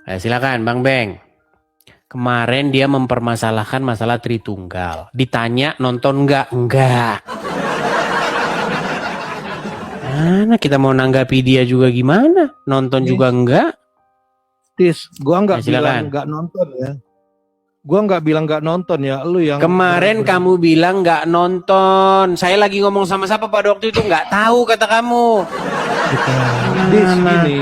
Silakan Bang Beng. Kemarin dia mempermasalahkan masalah Tritunggal. Ditanya nonton nggak? Enggak. Mana kita mau nanggapi dia juga gimana? Nonton juga enggak? Tis, gua nggak bilang silakan. nggak nonton ya. Gua nggak bilang nggak nonton ya, lu yang Kemarin kamu bilang nggak nonton. Saya lagi ngomong sama siapa pada waktu itu, nggak tahu kata kamu. Dis gini.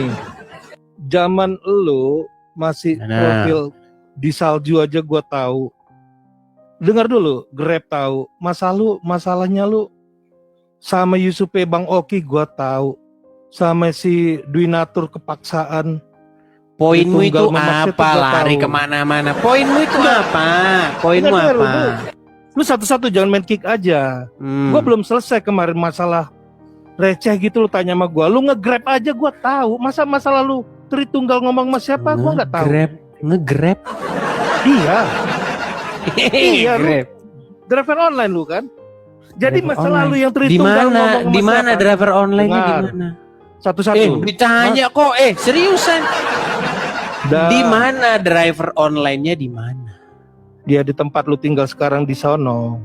Zaman lu masih profil di salju aja gua tahu. Dengar dulu, Grab tahu. Masalahnya lu sama Yusupe Bang Oki gua tahu. Sama si Dwinatur kepaksaan. Poinmu itu Tunggal apa? Lari kemana-mana. Poinmu itu apa? Poinmu apa? Lu satu-satu jangan main kick aja. Gua belum selesai kemarin masalah receh gitu, lu tanya sama gua. Lu nge-grab aja gua tahu. Masa lalu Tritunggal ngomong sama siapa gua nggak tahu. Nge-grab. Iya. Iya, Grab. Driver online lu kan. Jadi Driver masa online. lalu yang Tritunggal ngomong sama Di mana siapa? driver online-nya di Dengar. mana? Satu-satu. Ditanya kok. Seriusan. Dah. Di mana driver online-nya di mana? Dia di tempat lu tinggal sekarang di sono.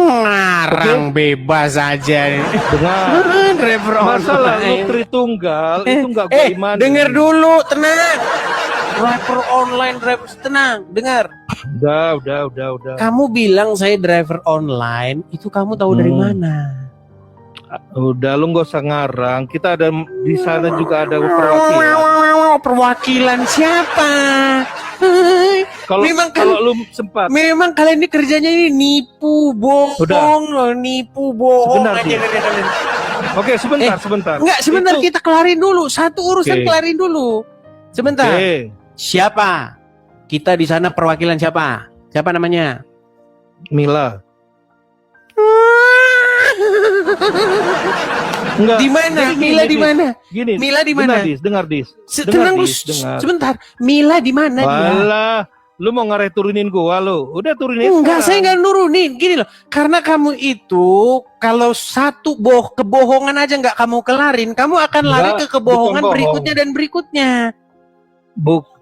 Ngarang bebas aja. Dengar. Driver Masalah lu online. Tritunggal itu nggak gue imani. Dengar dulu, tenang. Driver online, driver tenang, dengar. Udah. Kamu bilang saya driver online, itu kamu tahu dari mana? Udah, lu nggak usah ngarang. Kita ada di sana juga ada perwakilan. Perwakilan siapa? Kalau lu sempat. Memang kalian ini kerjanya ini nipu, bohong loh, nipu, bohong Sebentar, aja kalian. Oke, sebentar. Enggak, sebentar Itu. kita kelarin dulu. Satu urusan kelarin dulu. Sebentar. Siapa? Kita di sana perwakilan siapa? Siapa namanya? Mila. Enggak. Di mana? Mila di mana? Gini. Mila di mana? Dengar, Dis. Tenang, dengar. sebentar. Mila di mana dia? Alah, lu mau turunin gua lu. Udah turunin. Enggak, saya enggak nurunin. Gini loh, karena kamu itu kalau satu kebohongan aja enggak kamu kelarin, kamu akan lari ke kebohongan berikutnya dan berikutnya.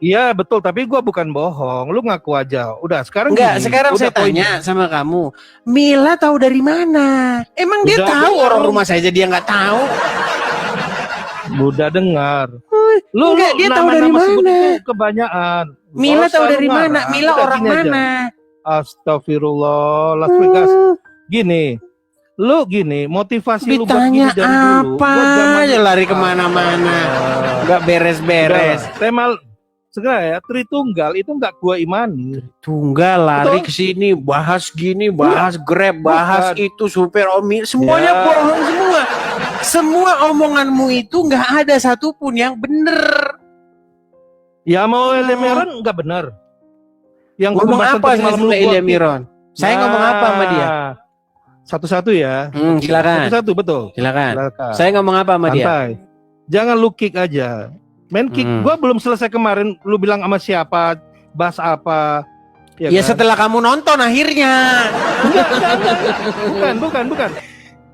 Iya betul, tapi gua bukan bohong. Lu ngaku aja. Udah, sekarang enggak, gini, sekarang saya tanya sama kamu. Mila tahu dari mana? Emang dia tahu orang rumah saya aja dia enggak tahu? Udah dengar. Enggak, dia tahu dari mana? Kebanyakan. Mila tahu dari mana? Mila orang mana? Astagfirullah, Las Vegas. Gini, motivasi lu buat gini dari dulu. Apa aja lari kemana-mana, nggak beres-beres. Tema segera ya, Tritunggal itu nggak gua imani. Tunggal lari ke sini, bahas gini, bahas Grab, bahas itu supir Omi, semuanya bohong semua. Semua omonganmu itu nggak ada satupun yang bener. Ya mau Elia Miron nggak benar. Yang ngomong apa sama Elia Miron? Saya ngomong apa sama dia? Satu-satu ya. Silakan. Satu-satu betul. Silakan. Saya ngomong apa sama dia? Jangan lu kick aja. Main kick. Gua belum selesai kemarin. Lu bilang sama siapa? Bahas apa? Ya kan? Setelah kamu nonton akhirnya. Bukan.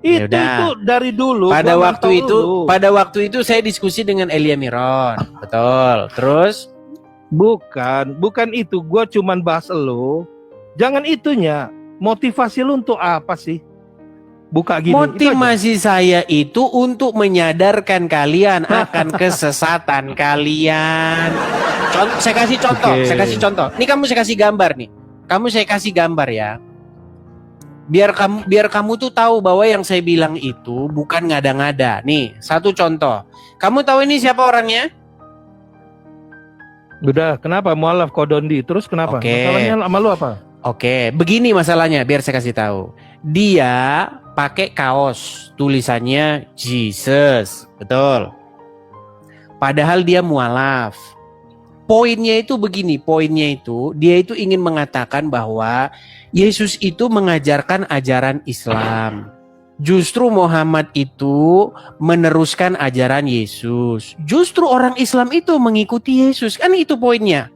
Itu dari dulu. Pada waktu itu saya diskusi dengan Elia Miron. Betul. Terus? Bukan itu. Gua cuman bahas lu. Jangan itunya. Motivasi lu untuk apa sih? Buka gini. Motivasi saya itu untuk menyadarkan kalian akan kesesatan kalian. Saya kasih contoh. Ini saya kasih gambar nih. Saya kasih gambar ya. Biar kamu tuh tahu bahwa yang saya bilang itu bukan ngada-ngada. Nih, satu contoh. Kamu tahu ini siapa orangnya? Udah, kenapa? Mualaf Kodondi. Terus kenapa? Masalahnya sama lu apa? Oke, begini masalahnya, biar saya kasih tahu. Dia pakai kaos tulisannya Jesus, betul. Padahal dia mualaf. Poinnya itu begini, dia itu ingin mengatakan bahwa Yesus itu mengajarkan ajaran Islam. Justru Muhammad itu meneruskan ajaran Yesus. Justru orang Islam itu mengikuti Yesus, kan itu poinnya.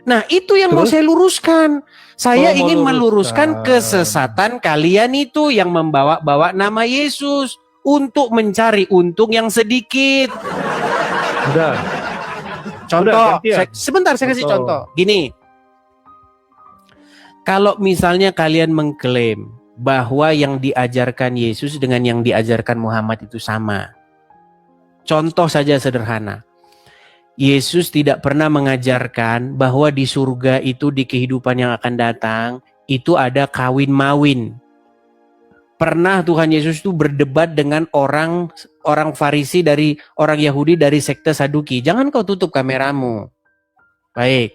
Nah, itu yang mau saya luruskan. Saya ingin meluruskan kesesatan kalian itu yang membawa-bawa nama Yesus untuk mencari untung yang sedikit. Udah. Contoh, gantian. sebentar saya kasih Contoh. contoh. Gini, kalau misalnya kalian mengklaim bahwa yang diajarkan Yesus dengan yang diajarkan Muhammad itu sama. Contoh saja sederhana. Yesus tidak pernah mengajarkan bahwa di surga itu di kehidupan yang akan datang itu ada kawin-mawin. Pernah Tuhan Yesus itu berdebat dengan orang Farisi dari orang Yahudi dari sekte Saduki. Jangan kau tutup kameramu. Baik.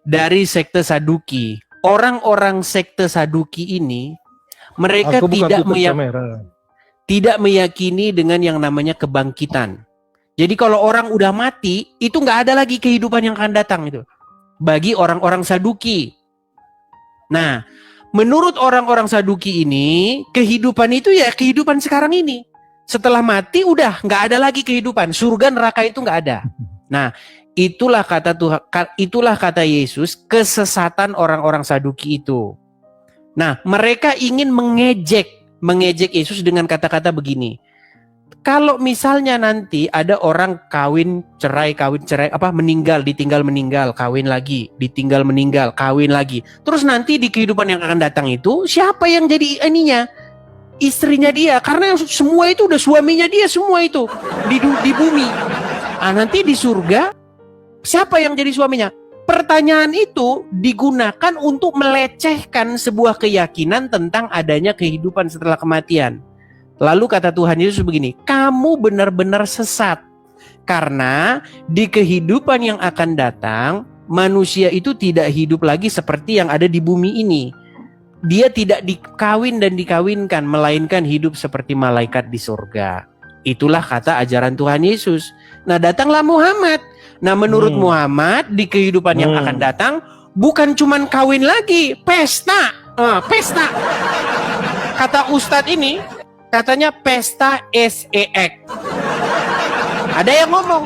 Dari sekte Saduki, orang-orang sekte Saduki ini mereka Aku bukan tutup tidak kamera. tidak meyakini dengan yang namanya kebangkitan. Jadi kalau orang udah mati, itu nggak ada lagi kehidupan yang akan datang itu. Bagi orang-orang Saduki. Nah, menurut orang-orang Saduki ini, kehidupan itu ya kehidupan sekarang ini. Setelah mati udah nggak ada lagi kehidupan. Surga neraka itu nggak ada. Nah, itulah kata Tuhan, itulah kata Yesus, kesesatan orang-orang Saduki itu. Nah, mereka ingin mengejek Yesus dengan kata-kata begini. Kalau misalnya nanti ada orang kawin cerai, meninggal, ditinggal meninggal, kawin lagi, ditinggal meninggal, kawin lagi. Terus nanti di kehidupan yang akan datang itu, siapa yang jadi ininya? Istrinya dia, karena semua itu udah suaminya dia semua itu di bumi. Nanti di surga, siapa yang jadi suaminya? Pertanyaan itu digunakan untuk melecehkan sebuah keyakinan tentang adanya kehidupan setelah kematian. Lalu kata Tuhan Yesus begini, kamu benar-benar sesat. Karena di kehidupan yang akan datang, manusia itu tidak hidup lagi seperti yang ada di bumi ini. Dia tidak dikawin dan dikawinkan, melainkan hidup seperti malaikat di surga. Itulah kata ajaran Tuhan Yesus. Nah, datanglah Muhammad. Nah, menurut Muhammad, di kehidupan yang akan datang, bukan cuman kawin lagi, pesta. Pesta. Kata Ustadz ini, katanya pesta SEX. Ada yang ngomong,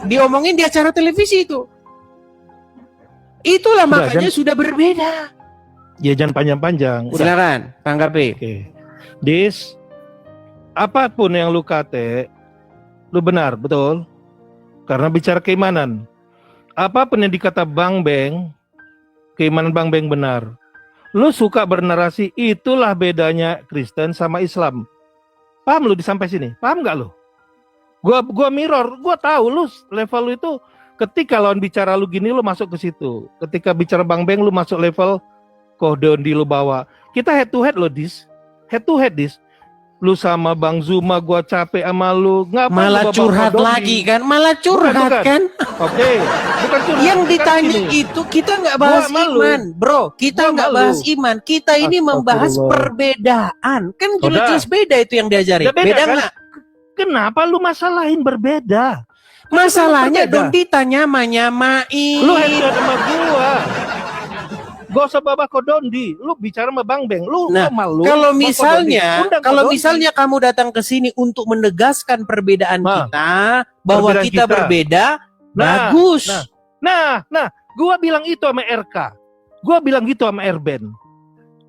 diomongin di acara televisi itu. Itulah makanya sudah berbeda. Ya jangan panjang-panjang. Silakan, tanggapi. Oke. Dis, apapun yang lu kate, lu benar, betul? Karena bicara keimanan. Apapun yang dikata Bang Beng, keimanan Bang Beng benar. Lu suka bernarasi, itulah bedanya Kristen sama Islam. Paham lu di sampai sini? Paham gak lu? Gua mirror, gua tahu lu level lu itu ketika lawan bicara lu gini lu masuk ke situ. Ketika bicara Bang Beng lu masuk level Dondi lu bawa. Kita head to head lo, Dis. Head to head, Dis. Lu sama Bang Zuma, gua capek sama lu. Ngapa malah curhat lagi kan? Malah curhat bukan. Kan? Oke. Bukan curhat. Yang ditanya itu kita nggak bahas iman, bro. Kita nggak bahas iman. Kita ini membahas perbedaan. Kan jelas-jelas beda itu yang diajari. Beda nggak? Kan? Kenapa lu masalahin berbeda? Masalahnya Dondi nyamain. Lu head sama gua. Gak usah bawa Dondi, lu bicara sama Bang Beng, lu malu. Kalau misalnya kamu datang ke sini untuk menegaskan perbedaan kita, bahwa kita berbeda, bagus. Nah, gua bilang itu sama RK, gua bilang gitu sama Erben.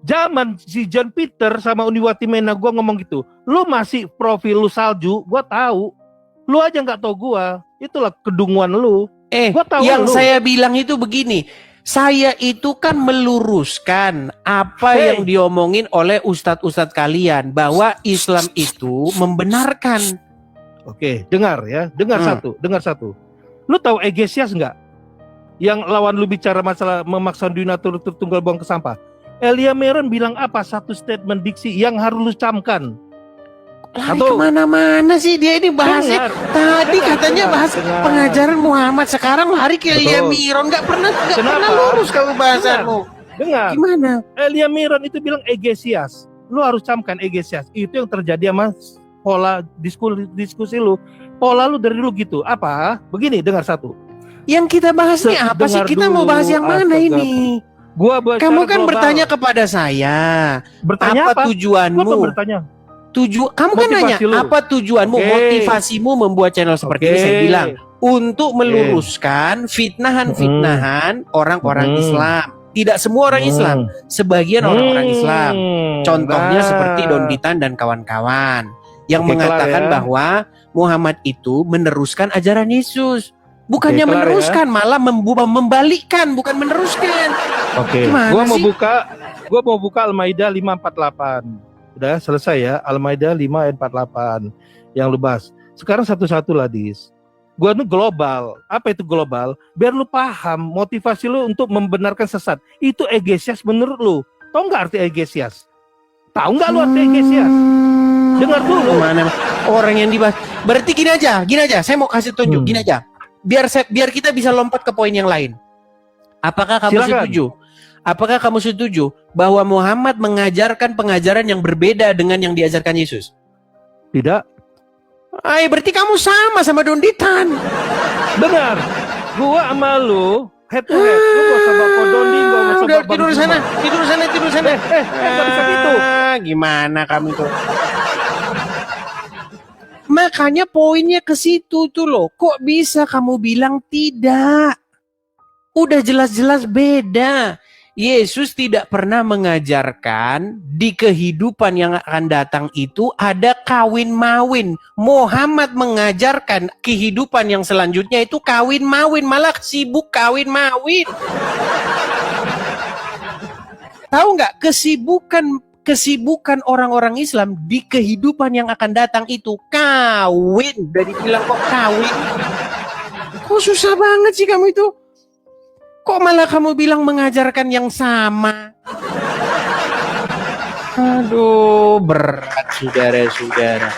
Zaman si John Peter sama Uniwati Mena gua ngomong gitu, lu masih profil lu salju, gua tahu. Lu aja nggak tahu gua, itulah kedunguan lu. Gua tahu yang lu. Saya bilang itu begini. Saya itu kan meluruskan apa yang diomongin oleh ustadz-ustadz kalian, bahwa Islam itu membenarkan. Oke, dengar ya, dengar satu. Lu tahu Egesias nggak? Yang lawan lu bicara masalah memaksa donatur tertunggal buang ke sampah. Elia Meron bilang apa? Satu statement diksi yang harus lu camkan. Lari kemana-mana sih dia ini bahasnya. Tadi katanya bahas pengajaran Muhammad, sekarang lari ke Elia Miron. Nggak pernah lurus kalau bahasanmu. Dengar. Gimana? Elia Miron itu bilang Egesias. Lu harus camkan Egesias. Itu yang terjadi sama pola diskusi lu. Pola lu dari dulu gitu. Apa? Begini, dengar satu. Yang kita bahas ini apa sih? Kita mau bahas yang mana ini? Kamu kan bertanya kepada saya. Bertanya apa? Tujuanmu? Gua bertanya. Kamu kan nanya apa tujuanmu, motivasimu membuat channel seperti ini. Saya bilang untuk meluruskan fitnahan orang-orang Islam. Tidak semua orang Islam, sebagian orang-orang Islam. Contohnya seperti Donditan dan kawan-kawan yang mengatakan bahwa Muhammad itu meneruskan ajaran Yesus. Bukannya Oke, kelar ya? meneruskan, malah membalikkan, bukan meneruskan. Oke, Gimana gua sih? mau buka Al-Maidah 5:48. Udah selesai ya, Al-Maidah 5 ayat 48 yang lu bahas. Sekarang satu-satu lah, Dis. Gua tuh global. Apa itu global? Biar lu paham motivasi lu untuk membenarkan sesat. Itu egesias menurut lu. Tahu nggak arti egesias? Tahu nggak lu arti egesias? Dengar dulu. Mana orang yang dibahas. Berarti gini aja. Saya mau kasih tunjuk, gini aja. Biar kita bisa lompat ke poin yang lain. Apakah kamu Silakan. setuju? Apakah kamu setuju bahwa Muhammad mengajarkan pengajaran yang berbeda dengan yang diajarkan Yesus? Tidak. Berarti kamu sama Donditan. Benar. Gua sama lu head to head. Lu gak usah bawa Dondi, gak usah Udah bawa tidur sana. Gak bisa gitu. Gimana kamu tuh? Makanya poinnya ke situ tuh loh. Kok bisa kamu bilang tidak? Udah jelas-jelas beda. Yesus tidak pernah mengajarkan di kehidupan yang akan datang itu ada kawin mawin. Muhammad mengajarkan kehidupan yang selanjutnya itu kawin mawin, malah sibuk kawin mawin. Tahu nggak kesibukan orang-orang Islam di kehidupan yang akan datang itu kawin. Dari bilang kok kawin. Kok susah banget sih kamu itu? Kok malah kamu bilang mengajarkan yang sama? Aduh, berat saudara-saudara.